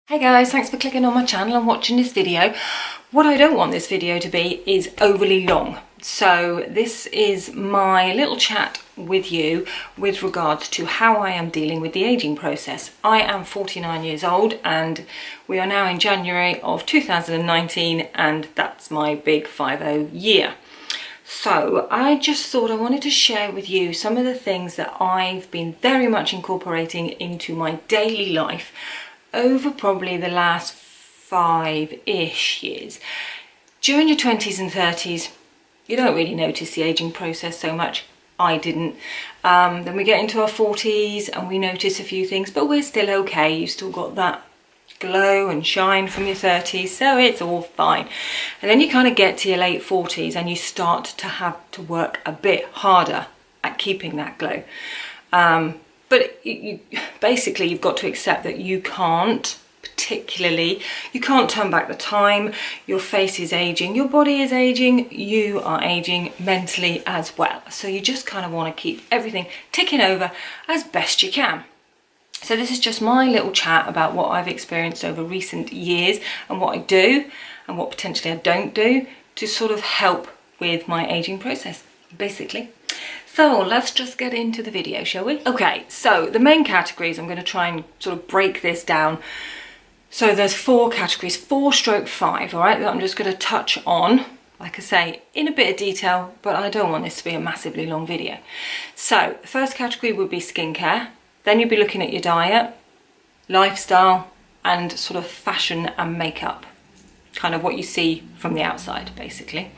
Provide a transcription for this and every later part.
Hey guys, thanks for clicking on my channel and watching this video. What I don't want this video to be is overly long. So this is my little chat with you with regards to how I am dealing with the aging process. I am 49 years old and we are now in January of 2019 and that's my big 50 year. So I just thought I wanted to share with you some of the things that I've been very much incorporating into my daily life over probably the last 5-ish years. During your 20s and 30s, you don't really notice the aging process so much. I didn't. Then we get into our 40s and we notice a few things, but we're still okay. You've still got that glow and shine from your 30s, so it's all fine. And then you kind of get to your late 40s and you start to have to work a bit harder at keeping that glow. But basically you've got to accept that you can't turn back the time. Your face is aging, your body is aging, you are aging mentally as well. So you just kind of want to keep everything ticking over as best you can. So this is just my little chat about what I've experienced over recent years and what I do and what potentially I don't do to sort of help with my aging process, basically. So let's just get into the video, shall we? Okay, so the main categories, I'm going to try and sort of break this down. So there's 4 categories, 4/5, all right, that I'm just going to touch on, like I say, in a bit of detail, but I don't want this to be a massively long video. So the first category would be skincare. Then you'd be looking at your diet, lifestyle, and sort of fashion and makeup. Kind of what you see from the outside, basically.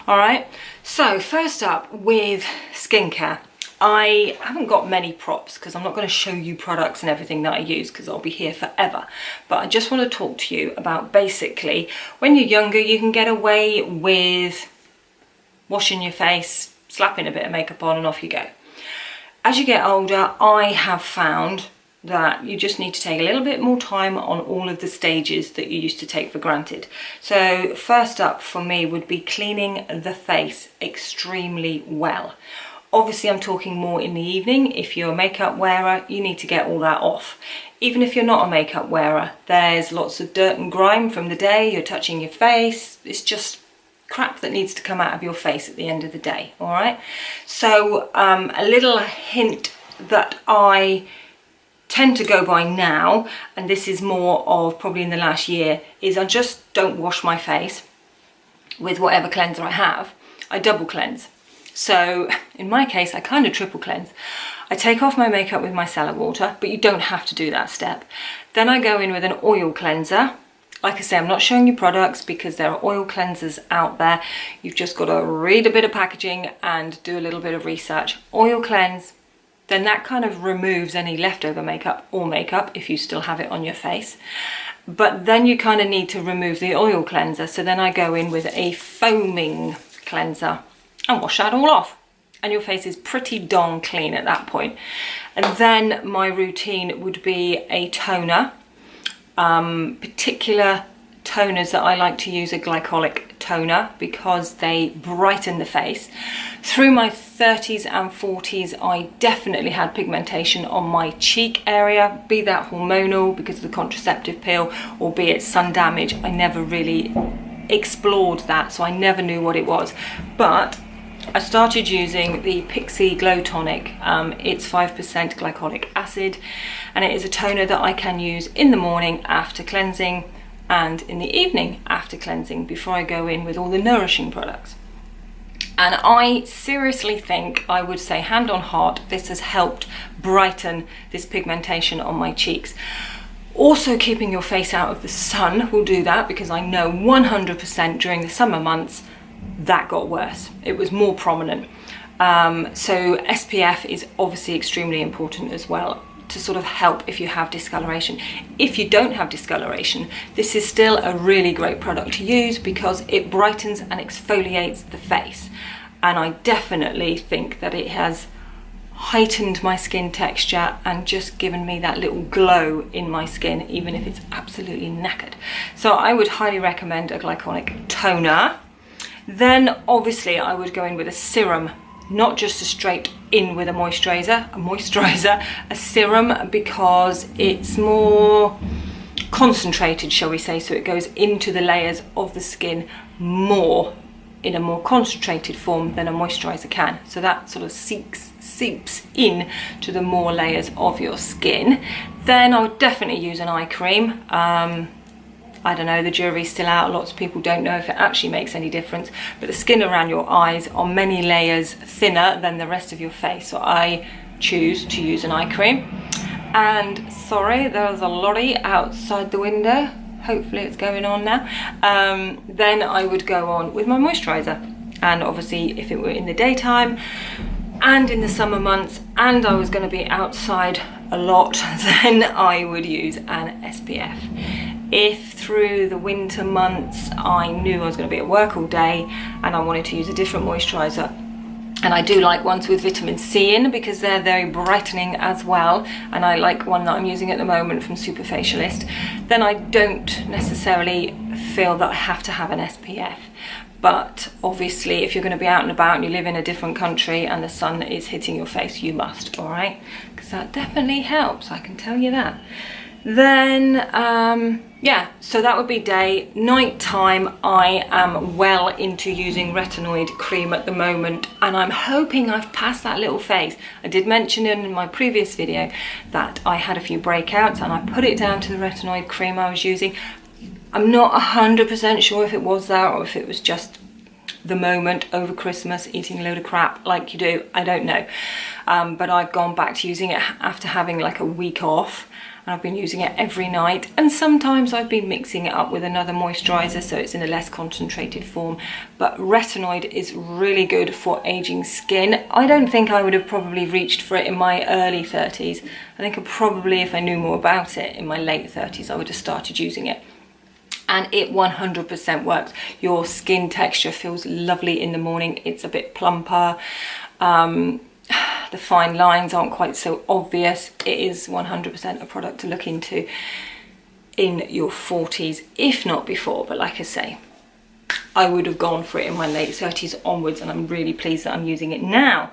All right, so first up with skincare. I haven't got many props because I'm not going to show you products and everything that I use because I'll be here forever. But I just want to talk to you about basically when you're younger, you can get away with washing your face, slapping a bit of makeup on and off you go. As you get older, I have found that you just need to take a little bit more time on all of the stages that you used to take for granted. So first up for me would be cleaning the face extremely well. Obviously I'm talking more in the evening. If you're a makeup wearer, you need to get all that off. Even if you're not a makeup wearer, there's lots of dirt and grime from the day you're touching your face. It's just crap that needs to come out of your face at the end of the day, all right? So a little hint that I tend to go by now, and this is more of probably in the last year, is I just don't wash my face with whatever cleanser I have. I double cleanse. So in my case, I kind of triple cleanse. I take off my makeup with micellar water, but you don't have to do that step. Then I go in with an oil cleanser. Like I say, I'm not showing you products because there are oil cleansers out there. You've just got to read a bit of packaging and do a little bit of research. Oil cleanse. Then that kind of removes any leftover makeup or makeup if you still have it on your face. But then you kind of need to remove the oil cleanser. So then I go in with a foaming cleanser and wash that all off. And your face is pretty darn clean at that point. And then my routine would be a toner. Particular toners that I like to use are Glycolic toner because they brighten the face. Through my 30s and 40s, I definitely had pigmentation on my cheek area, be that hormonal because of the contraceptive pill or be it sun damage. I never really explored that, so I never knew what it was. But I started using the Pixie Glow Tonic. It's 5% glycolic acid and it is a toner that I can use in the morning after cleansing and in the evening after cleansing before I go in with all the nourishing products. And I seriously think, I would say hand on heart, this has helped brighten this pigmentation on my cheeks. Also keeping your face out of the sun will do that because I know 100% during the summer months that got worse. It was more prominent. So SPF is obviously extremely important as well to sort of help if you have discoloration. If you don't have discoloration, this is still a really great product to use because it brightens and exfoliates the face. And I definitely think that it has heightened my skin texture and just given me that little glow in my skin, even if it's absolutely knackered. So I would highly recommend a Glycolic toner. Then obviously I would go in with a serum, not just a straight in with a moisturizer, a serum, because it's more concentrated, shall we say, so it goes into the layers of the skin more in a more concentrated form than a moisturizer can. So that sort of seeps in to the more layers of your skin. Then I would definitely use an eye cream. I don't know, the jury's still out. Lots of people don't know if it actually makes any difference, but the skin around your eyes are many layers thinner than the rest of your face, so I choose to use an eye cream. And sorry, there's a lorry outside the window. Hopefully it's going on now. Then I would go on with my moisturizer. And obviously if it were in the daytime and in the summer months and I was going to be outside a lot, then I would use an SPF. If through the winter months I knew I was going to be at work all day and I wanted to use a different moisturizer, and I do like ones with vitamin C in because they're very brightening as well, and I like one that I'm using at the moment from Superfacialist, then I don't necessarily feel that I have to have an SPF. But obviously if you're going to be out and about and you live in a different country and the sun is hitting your face, you must, all right? Because that definitely helps, I can tell you that. Then yeah, so that would be day. Nighttime, I am well into using retinoid cream at the moment, and I'm hoping I've passed that little phase. I did mention in my previous video that I had a few breakouts and I put it down to the retinoid cream I was using. I'm not 100% sure if it was that or if it was just the moment over Christmas, eating a load of crap like you do, I don't know. But I've gone back to using it after having like a week off. I've been using it every night, and sometimes I've been mixing it up with another moisturizer so it's in a less concentrated form. But retinoid is really good for aging skin. I don't think I would have probably reached for it in my early 30s. I think probably if I knew more about it in my late 30s I would have started using it. And it 100% works. Your skin texture feels lovely in the morning. It's a bit plumper. The fine lines aren't quite so obvious. It is 100% a product to look into in your 40s, if not before. But like I say, I would have gone for it in my late 30s onwards, and I'm really pleased that I'm using it now.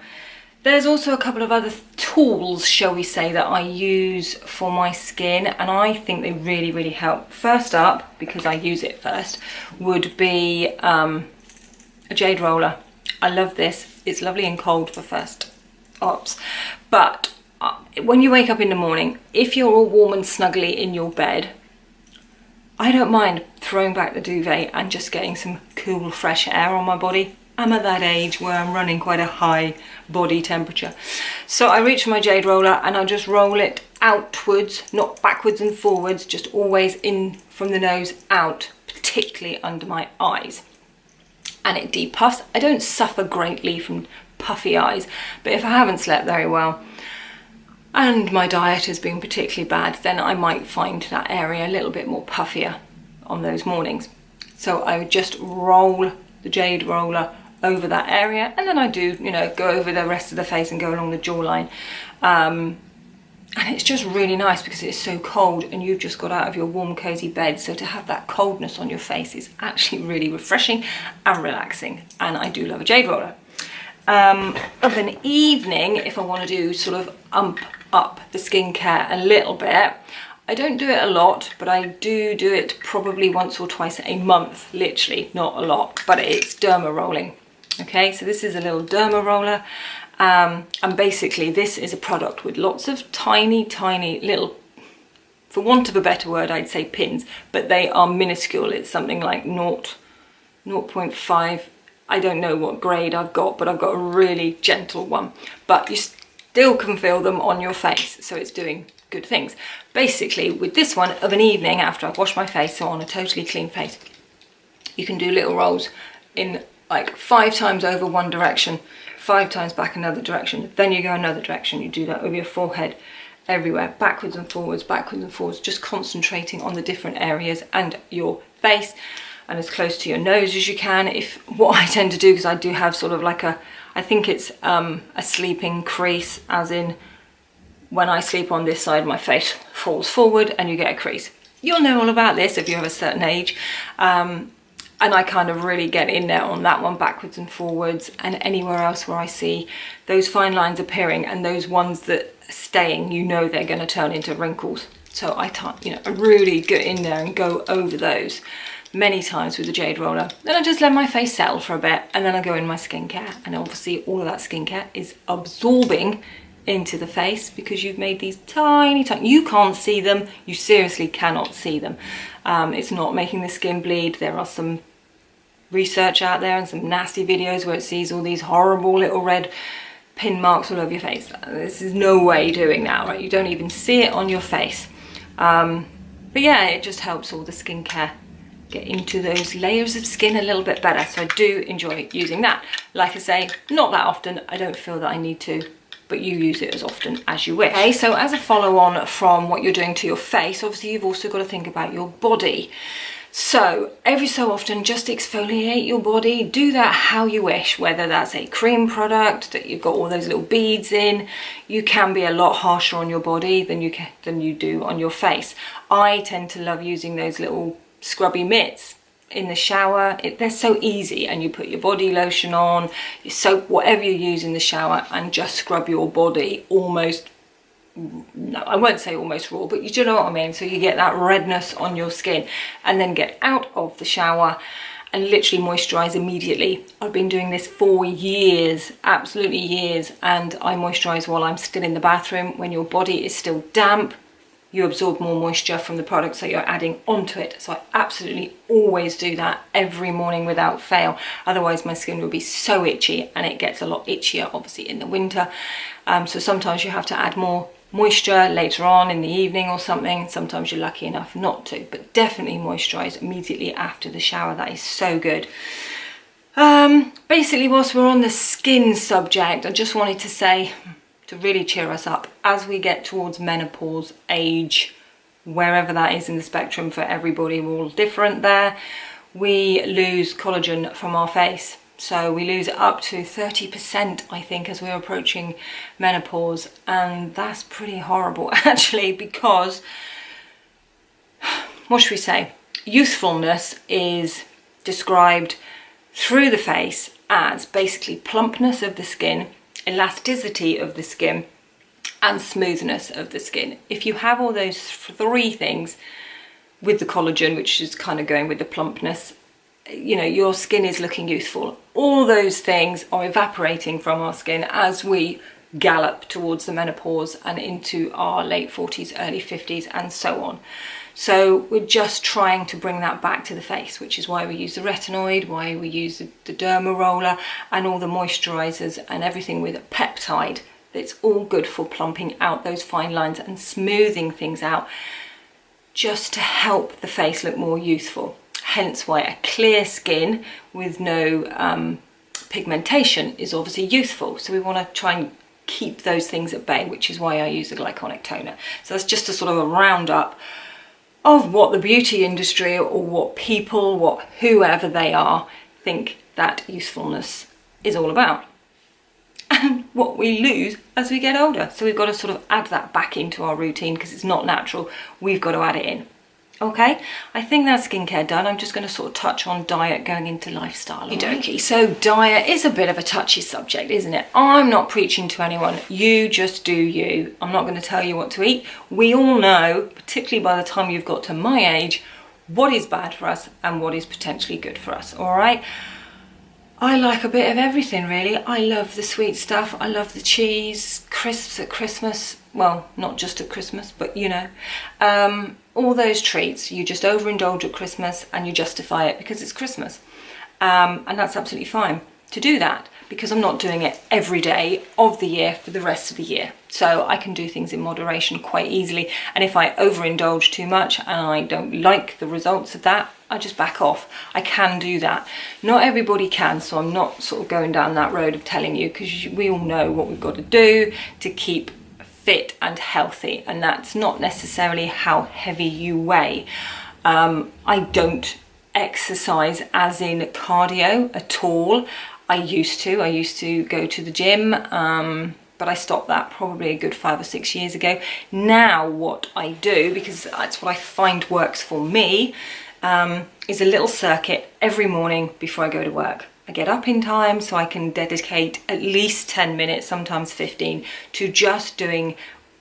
There's also a couple of other tools, shall we say, that I use for my skin, and I think they really, really help. First up, because I use it first, would be a jade roller. I love this. It's lovely and cold for first ups, but when you wake up in the morning, if you're all warm and snuggly in your bed, I don't mind throwing back the duvet and just getting some cool fresh air on my body. I'm at that age where I'm running quite a high body temperature, so I reach for my jade roller and I just roll it outwards, not backwards and forwards, just always in from the nose out, particularly under my eyes, and it depuffs. I don't suffer greatly from puffy eyes, but if I haven't slept very well and my diet has been particularly bad, then I might find that area a little bit more puffier on those mornings. So I would just roll the jade roller over that area, and then I do, you know, go over the rest of the face and go along the jawline. And it's just really nice because it's so cold and you've just got out of your warm cozy bed, so to have that coldness on your face is actually really refreshing and relaxing, and I do love a jade roller. Of an evening, if I want to do sort of up the skincare a little bit, I don't do it a lot, but I do it probably once or twice a month, literally, not a lot, but it's derma rolling. Okay, so this is a little derma roller, and basically this is a product with lots of tiny little, for want of a better word, I'd say pins, but they are minuscule. It's something like 0.5. I don't know what grade I've got, but I've got a really gentle one. But you still can feel them on your face, so it's doing good things. Basically, with this one, of an evening after I've washed my face, so on a totally clean face, you can do little rolls in like 5 times over one direction, 5 times back another direction, then you go another direction. You do that over your forehead, everywhere, backwards and forwards, just concentrating on the different areas and your face, and as close to your nose as you can. If what I tend to do, because I do have sort of like a, I think it's a sleeping crease, as in when I sleep on this side, my face falls forward and you get a crease. You'll know all about this if you have a certain age. And I kind of really get in there on that one, backwards and forwards, and anywhere else where I see those fine lines appearing and those ones that are staying, you know they're going to turn into wrinkles. So I really get in there and go over those many times with the jade roller. Then I just let my face settle for a bit, and then I go in my skincare, and obviously all of that skincare is absorbing into the face because you've made these tiny, you can't see them, you seriously cannot see them. It's not making the skin bleed. There are some research out there and some nasty videos where it sees all these horrible little red pin marks all over your face. This is no way doing that, right? You don't even see it on your face. But yeah, it just helps all the skincare get into those layers of skin a little bit better. So I do enjoy using that. Like I say, not that often. I don't feel that I need to, but you use it as often as you wish. Okay, so as a follow on from what you're doing to your face, obviously you've also got to think about your body. So every so often, just exfoliate your body. Do that how you wish, whether that's a cream product that you've got all those little beads in. You can be a lot harsher on your body than you do on your face. I tend to love using those little scrubby mitts in the shower. They're so easy, and you put your body lotion on, your soap, whatever you use in the shower, and just scrub your body almost, no, I won't say almost raw, but you do know what I mean. So you get that redness on your skin, and then get out of the shower and literally moisturize immediately. I've been doing this for years, absolutely years, and I moisturize while I'm still in the bathroom. When your body is still damp, you absorb more moisture from the product, so you're adding onto it. So I absolutely always do that every morning without fail. Otherwise my skin will be so itchy, and it gets a lot itchier obviously in the winter. So sometimes you have to add more moisture later on in the evening or something. Sometimes you're lucky enough not to, but definitely moisturize immediately after the shower. That is so good. Basically, whilst we're on the skin subject, I just wanted to say, to really cheer us up, as we get towards menopause age, wherever that is in the spectrum for everybody, we're all different there, we lose collagen from our face. So we lose up to 30%, I think, as we're approaching menopause, and that's pretty horrible actually, because, what should we say, youthfulness is described through the face as basically plumpness of the skin, elasticity of the skin, and smoothness of the skin. If you have all those three things with the collagen, which is kind of going with the plumpness, you know, your skin is looking youthful. All those things are evaporating from our skin as we gallop towards the menopause and into our late 40s, early 50s, and so on. So we're just trying to bring that back to the face, which is why we use the retinoid, why we use the derma roller, and all the moisturizers and everything with a peptide. It's all good for plumping out those fine lines and smoothing things out, just to help the face look more youthful. Hence why a clear skin with no pigmentation is obviously youthful. So we want to try and keep those things at bay, which is why I use the Glycolic toner. So that's just a sort of a roundup of what the beauty industry, or what people, whoever they are, think that youthfulness is all about, and what we lose as we get older. So we've got to sort of add that back into our routine, because it's not natural. We've got to add it in. Okay, I think that's skincare done. I'm just going to sort of touch on diet going into lifestyle. Okay, so diet is a bit of a touchy subject, isn't it? I'm not preaching to anyone. You just do you. I'm not going to tell you what to eat. We all know, particularly by the time you've got to my age, what is bad for us and what is potentially good for us, all right? I like a bit of everything, really. I love the sweet stuff. I love the cheese, crisps at Christmas. Well, not just at Christmas, but you know. All those treats, you just overindulge at Christmas and you justify it because it's Christmas. And that's absolutely fine to do that, because I'm not doing it every day of the year for the rest of the year. So I can do things in moderation quite easily. And if I overindulge too much and I don't like the results of that, I just back off. I can do that. Not everybody can, so I'm not sort of going down that road of telling you, because we all know what we've got to do to keep fit and healthy, and that's not necessarily how heavy you weigh. I don't exercise as in cardio at all. I used to go to the gym, but I stopped that probably a good 5 or 6 years ago. Now what I do, because that's what I find works for me, is a little circuit every morning before I go to work. I get up in time so I can dedicate at least 10 minutes, sometimes 15, to just doing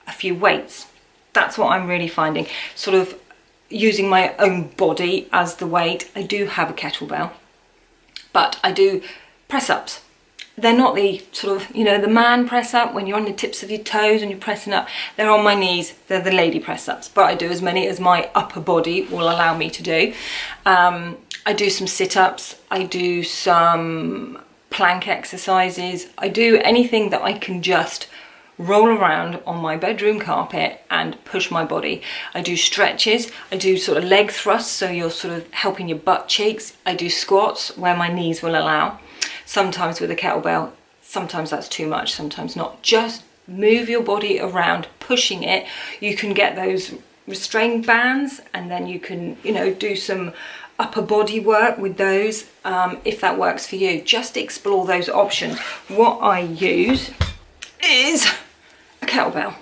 a few weights. That's what I'm really finding, sort of using my own body as the weight. I do have a kettlebell, but I do press ups. They're not the sort of, you know, the man press up when you're on the tips of your toes and you're pressing up. They're on my knees. They're the lady press ups, but I do as many as my upper body will allow me to do. I do some sit-ups. I do some plank exercises. I do anything that I can just roll around on my bedroom carpet and push my body. I do stretches. I do sort of leg thrusts, so you're sort of helping your butt cheeks. I do squats where my knees will allow. Sometimes with a kettlebell, sometimes that's too much, sometimes not. Just move your body around, pushing it. You can get those restrained bands, and then you can, you know, do some upper body work with those if that works for you. Just explore those options. What I use is a kettlebell,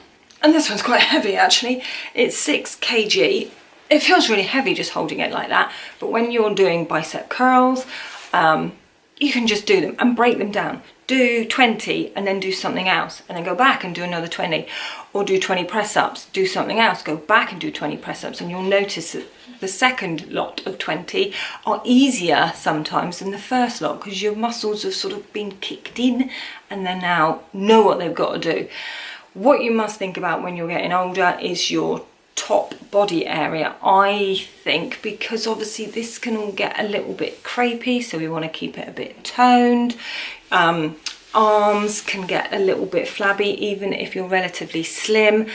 and this one's quite heavy actually. It's 6 kg. It feels really heavy just holding it like that, but when you're doing bicep curls, you can just do them and break them down. Do 20 and then do something else, and then go back and do another 20, or do 20 press ups, do something else, go back and do 20 press ups, and you'll notice that the second lot of 20 are easier sometimes than the first lot, because your muscles have sort of been kicked in and they now know what they've got to do. What you must think about when you're getting older is your top body area, I think, because obviously this can all get a little bit crepey, so we want to keep it a bit toned. Arms can get a little bit flabby even if you're relatively slim.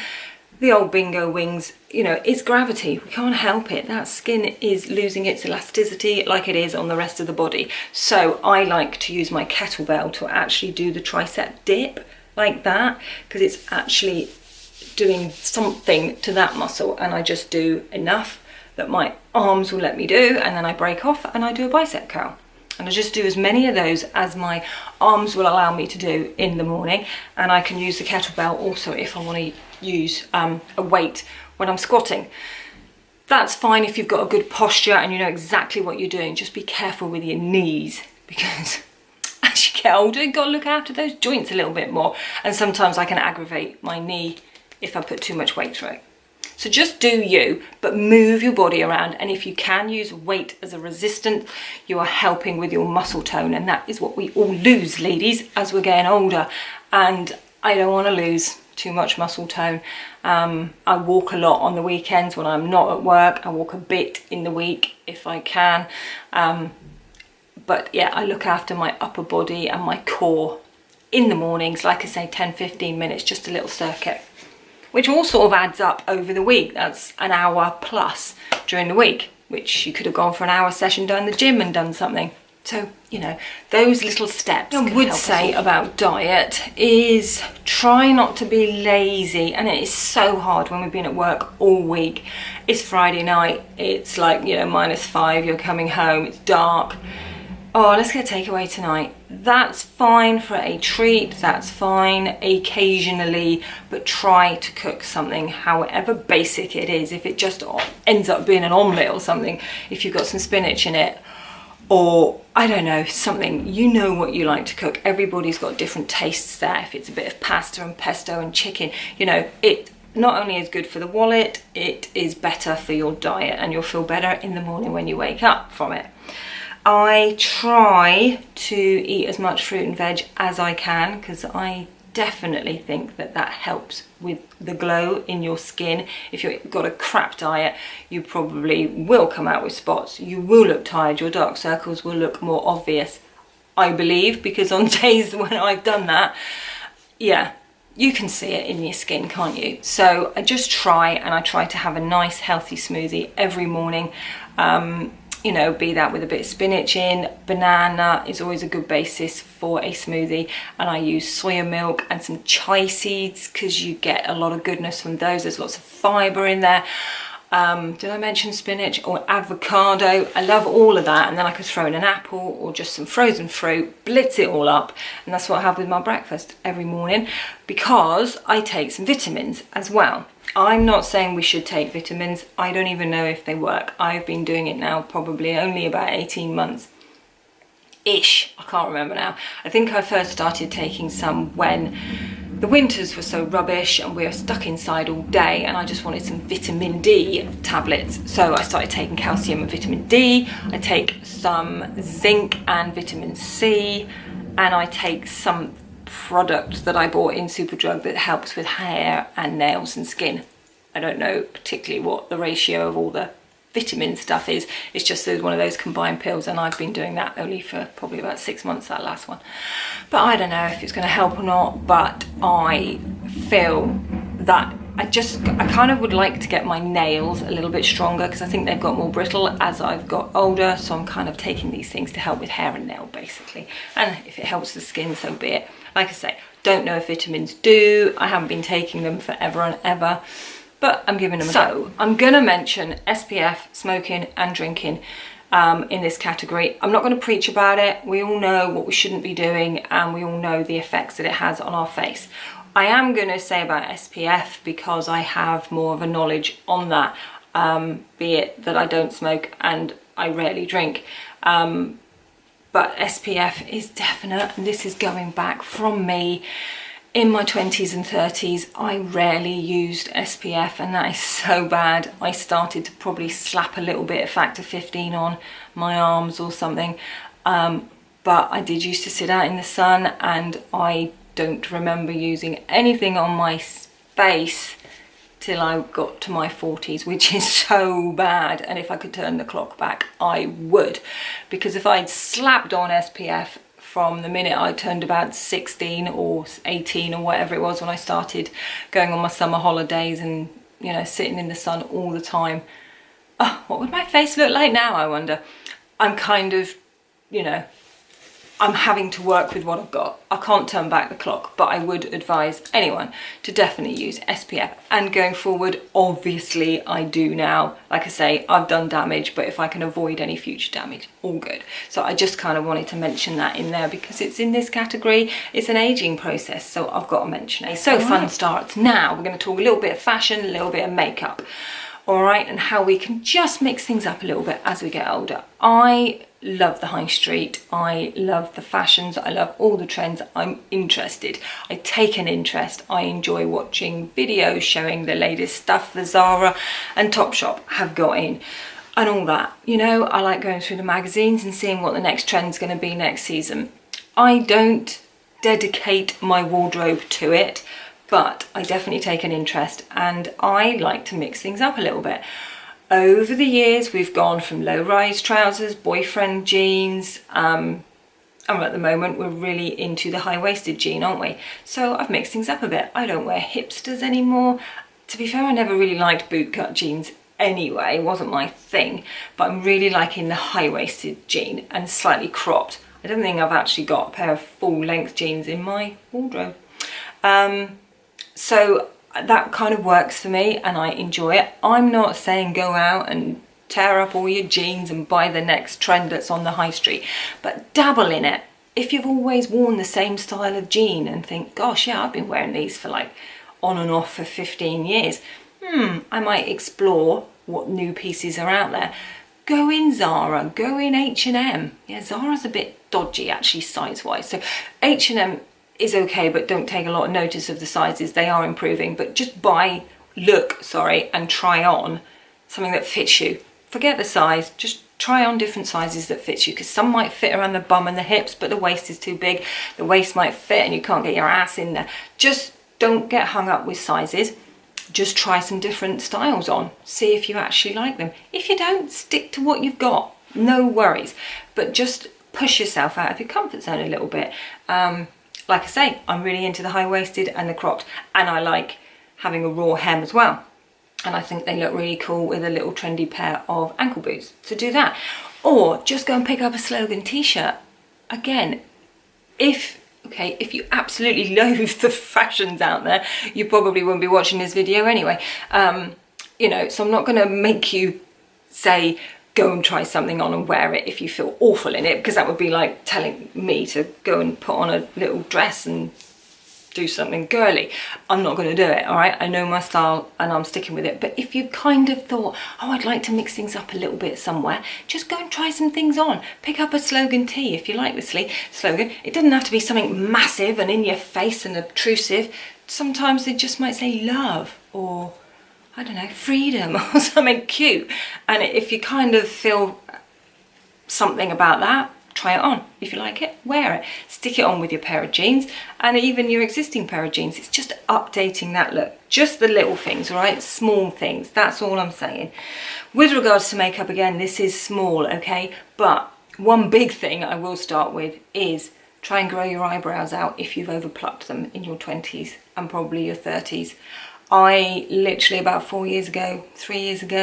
The old bingo wings, you know, it's gravity, we can't help it. That skin is losing its elasticity like it is on the rest of the body. So I like to use my kettlebell to actually do the tricep dip like that, because it's actually doing something to that muscle, and I just do enough that my arms will let me do, and then I break off and I do a bicep curl, and I just do as many of those as my arms will allow me to do in the morning. And I can use the kettlebell also if I want to use a weight when I'm squatting. That's fine if you've got a good posture and you know exactly what you're doing. Just be careful with your knees, because as you get older, you've got to look after those joints a little bit more, and sometimes I can aggravate my knee if I put too much weight through it. So just do you, but move your body around, and if you can use weight as a resistance, you are helping with your muscle tone, and that is what we all lose, ladies, as we're getting older. And I don't want to lose too much muscle tone. I walk a lot on the weekends when I'm not at work. I walk a bit in the week if I can. But yeah, I look after my upper body and my core in the mornings, like I say, 10-15 minutes, just a little circuit, which all sort of adds up over the week. That's an hour plus during the week, which you could have gone for an hour session down the gym and done something. So, you know, those little steps. What I would say about diet is try not to be lazy, and it is so hard when we've been at work all week. It's Friday night, it's like, you know, -5, you're coming home, it's dark. Oh, let's get a takeaway tonight. That's fine for a treat, that's fine occasionally, but try to cook something, however basic it is. If it just ends up being an omelette or something, if you've got some spinach in it, or I don't know, something, you know what you like to cook. Everybody's got different tastes there. If it's a bit of pasta and pesto and chicken, you know, it not only is good for the wallet, it is better for your diet, and you'll feel better in the morning when you wake up from it. I try to eat as much fruit and veg as I can, because I definitely think that that helps with the glow in your skin. If you've got a crap diet, you probably will come out with spots. You will look tired, your dark circles will look more obvious, I believe, because on days when I've done that, yeah, you can see it in your skin, can't you? So I just try, and I try to have a nice healthy smoothie every morning. You know, be that with a bit of spinach in. Banana is always a good basis for a smoothie, and I use soya milk and some chia seeds because you get a lot of goodness from those. There's lots of fibre in there. Did I mention spinach or avocado? I love all of that, and then I could throw in an apple or just some frozen fruit, blitz it all up, and that's what I have with my breakfast every morning, because I take some vitamins as well. I'm not saying we should take vitamins. I don't even know if they work. I've been doing it now probably only about 18 months-ish. I can't remember now. I think I first started taking some when the winters were so rubbish and we were stuck inside all day, and I just wanted some vitamin D tablets. So I started taking calcium and vitamin D. I take some zinc and vitamin C, and I take some product that I bought in Superdrug that helps with hair and nails and skin. I don't know particularly what the ratio of all the vitamin stuff is. It's just one of those combined pills, and I've been doing that only for probably about 6 months, that last one. But I don't know if it's going to help or not, but I feel that I kind of would like to get my nails a little bit stronger, because I think they've got more brittle as I've got older. So I'm kind of taking these things to help with hair and nail basically, and if it helps the skin, so be it. Like I say, don't know if vitamins do. I haven't been taking them forever and ever, but I'm giving them a go. So I'm gonna mention SPF, smoking and drinking in this category. I'm not going to preach about it. We all know what we shouldn't be doing, and we all know the effects that it has on our face. I am going to say about SPF because I have more of a knowledge on that, be it that I don't smoke and I rarely drink. But SPF is definite, and this is going back from me. In my 20s and 30s, I rarely used SPF, and that is so bad. I started to probably slap a little bit of factor 15 on my arms or something. But I did used to sit out in the sun, and I don't remember using anything on my face till I got to my 40s, which is so bad. And if I could turn the clock back, I would. Because if I'd slapped on SPF from the minute I turned about 16 or 18 or whatever it was when I started going on my summer holidays and, you know, sitting in the sun all the time, oh, what would my face look like now, I wonder? I'm kind of, you know, I'm having to work with what I've got. I can't turn back the clock, but I would advise anyone to definitely use SPF. And going forward, obviously I do now. Like I say, I've done damage, but if I can avoid any future damage, all good. So I just kind of wanted to mention that in there because it's in this category. It's an aging process, so I've got to mention it. So fun starts. Now we're going to talk a little bit of fashion, a little bit of makeup. All right, and how we can just mix things up a little bit as we get older. I love the high street. I love the fashions. I love all the trends. I'm interested. I take an interest. I enjoy watching videos showing the latest stuff the Zara and Topshop have got in and all that. You know, I like going through the magazines and seeing what the next trend's going to be next season. I don't dedicate my wardrobe to it, but I definitely take an interest, and I like to mix things up a little bit. Over the years, we've gone from low-rise trousers, boyfriend jeans, and at the moment we're really into the high-waisted jean, aren't we? So I've mixed things up a bit. I don't wear hipsters anymore. To be fair, I never really liked bootcut jeans anyway. It wasn't my thing, but I'm really liking the high-waisted jean and slightly cropped. I don't think I've actually got a pair of full-length jeans in my wardrobe. So that kind of works for me and I enjoy it. I'm not saying go out and tear up all your jeans and buy the next trend that's on the high street, but dabble in it. If you've always worn the same style of jean and think, gosh, yeah, I've been wearing these for like on and off for 15 years, I might explore what new pieces are out there. Go in Zara, go in H&M. Yeah, Zara's a bit dodgy actually size-wise. So H&M is okay, but don't take a lot of notice of the sizes. They are improving, but just and try on something that fits you. Forget the size, just try on different sizes that fit you, because some might fit around the bum and the hips, but the waist is too big. The waist might fit and you can't get your ass in there. Just don't get hung up with sizes. Just try some different styles on. See if you actually like them. If you don't, stick to what you've got. No worries. But just push yourself out of your comfort zone a little bit. Like I say, I'm really into the high-waisted and the cropped, and I like having a raw hem as well. And I think they look really cool with a little trendy pair of ankle boots. So do that. Or just go and pick up a slogan t-shirt. Again, if you absolutely loathe the fashions out there, you probably wouldn't be watching this video anyway. You know, so I'm not going to make you say, go and try something on and wear it if you feel awful in it, because that would be like telling me to go and put on a little dress and do something girly. I'm not going to do it, all right? I know my style and I'm sticking with it. But if you kind of thought, oh, I'd like to mix things up a little bit somewhere, just go and try some things on. Pick up a slogan tee if you like the slogan. It doesn't have to be something massive and in your face and obtrusive. Sometimes they just might say love or, I don't know, freedom or something cute. And if you kind of feel something about that, try it on. If you like it, wear it. Stick it on with your pair of jeans and even your existing pair of jeans. It's just updating that look. Just the little things, right? Small things. That's all I'm saying. With regards to makeup, again, this is small, okay? But one big thing I will start with is try and grow your eyebrows out if you've overplucked them in your 20s and probably your 30s. I literally about 3 years ago,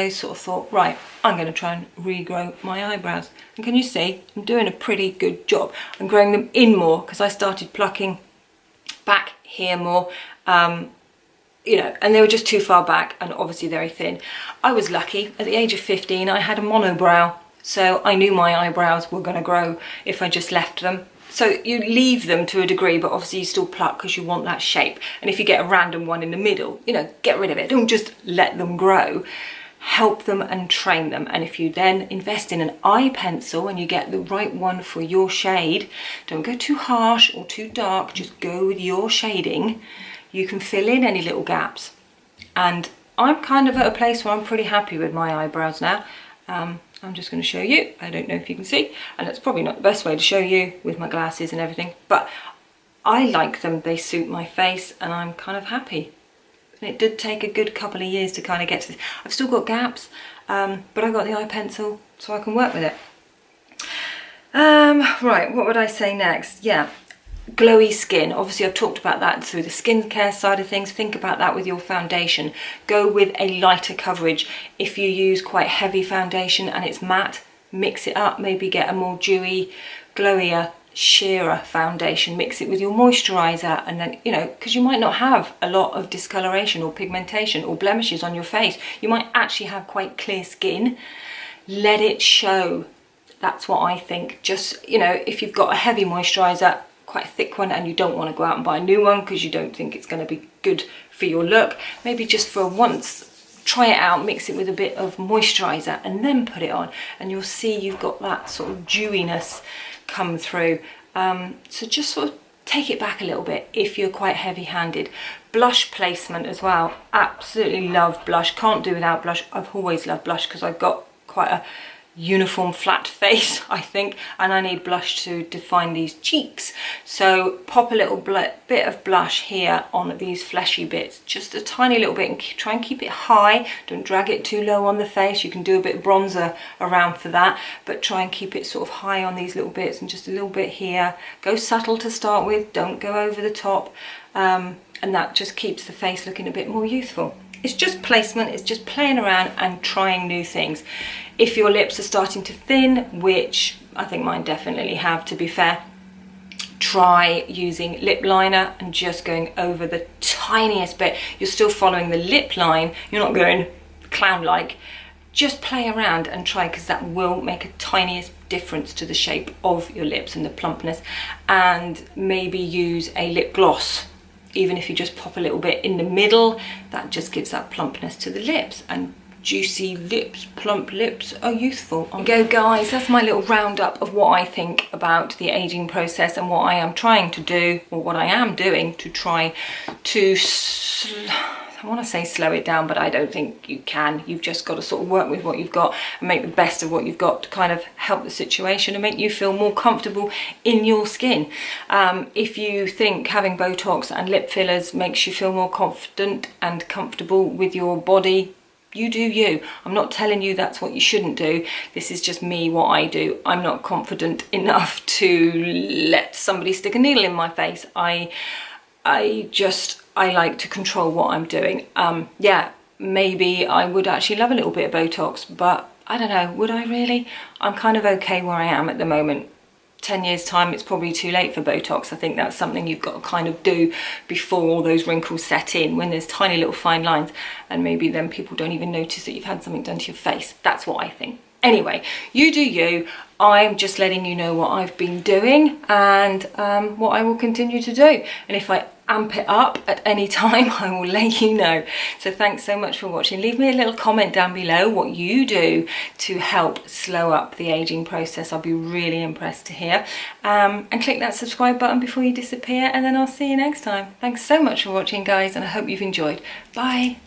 sort of thought, right, I'm going to try and regrow my eyebrows. And can you see, I'm doing a pretty good job. I'm growing them in more because I started plucking back here more, you know, and they were just too far back and obviously very thin. I was lucky, at the age of 15, I had a monobrow, so I knew my eyebrows were going to grow if I just left them. So you leave them to a degree, but obviously you still pluck because you want that shape. And if you get a random one in the middle, you know, get rid of it. Don't just let them grow. Help them and train them. And if you then invest in an eye pencil and you get the right one for your shade, don't go too harsh or too dark, just go with your shading. You can fill in any little gaps. And I'm kind of at a place where I'm pretty happy with my eyebrows now. I'm just going to show you. I don't know if you can see, and it's probably not the best way to show you with my glasses and everything, but I like them. They suit my face and I'm kind of happy. And it did take a good couple of years to kind of get to this. I've still got gaps, but I got the eye pencil so I can work with it. Right, what would I say next? Yeah, glowy skin. Obviously I've talked about that through the skincare side of things. Think about that with your foundation. Go with a lighter coverage. If you use quite heavy foundation and it's matte, mix it up. Maybe get a more dewy, glowier, sheerer foundation. Mix it with your moisturizer, and then, you know, because you might not have a lot of discoloration or pigmentation or blemishes on your face. You might actually have quite clear skin. Let it show. That's what I think. Just, you know, if you've got a heavy moisturizer, quite a thick one, and you don't want to go out and buy a new one because you don't think it's going to be good for your look, maybe just for once try it out, mix it with a bit of moisturizer and then put it on, and you'll see you've got that sort of dewiness come through. So just sort of take it back a little bit if you're quite heavy-handed. Blush placement as well. Absolutely love blush. Can't do without blush. I've always loved blush because I've got quite a uniform flat face, I think, and I need blush to define these cheeks. So pop a little bit of blush here on these fleshy bits, just a tiny little bit, and try and keep it high. Don't drag it too low on the face. You can do a bit of bronzer around for that, but try and keep it sort of high on these little bits, and just a little bit here. Go subtle to start with, don't go over the top, and that just keeps the face looking a bit more youthful. It's just placement, it's just playing around and trying new things. If your lips are starting to thin, which I think mine definitely have, to be fair, try using lip liner and just going over the tiniest bit. You're still following the lip line, you're not going clown-like. Just play around and try, because that will make a tiniest difference to the shape of your lips and the plumpness. And maybe use a lip gloss. Even if you just pop a little bit in the middle, that just gives that plumpness to the lips. And juicy lips, plump lips are youthful. There you go, guys, that's my little roundup of what I think about the aging process and what I am trying to do, or what I am doing to try to, I want to say slow it down, but I don't think you can. You've just got to sort of work with what you've got and make the best of what you've got to kind of help the situation and make you feel more comfortable in your skin. If you think having Botox and lip fillers makes you feel more confident and comfortable with your body, you do you. I'm not telling you that's what you shouldn't do. This is just me, what I do. I'm not confident enough to let somebody stick a needle in my face. I like to control what I'm doing. Yeah, maybe I would actually love a little bit of Botox, but I don't know, would I really? I'm kind of okay where I am at the moment. 10 years time, it's probably too late for Botox. I think that's something you've got to kind of do before all those wrinkles set in, when there's tiny little fine lines, and maybe then people don't even notice that you've had something done to your face. That's what I think. Anyway, you do you. I'm just letting you know what I've been doing and what I will continue to do. And if I amp it up at any time, I will let you know. So thanks so much for watching. Leave me a little comment down below what you do to help slow up the aging process. I'll be really impressed to hear. And click that subscribe button before you disappear, and then I'll see you next time. Thanks so much for watching, guys, and I hope you've enjoyed. Bye.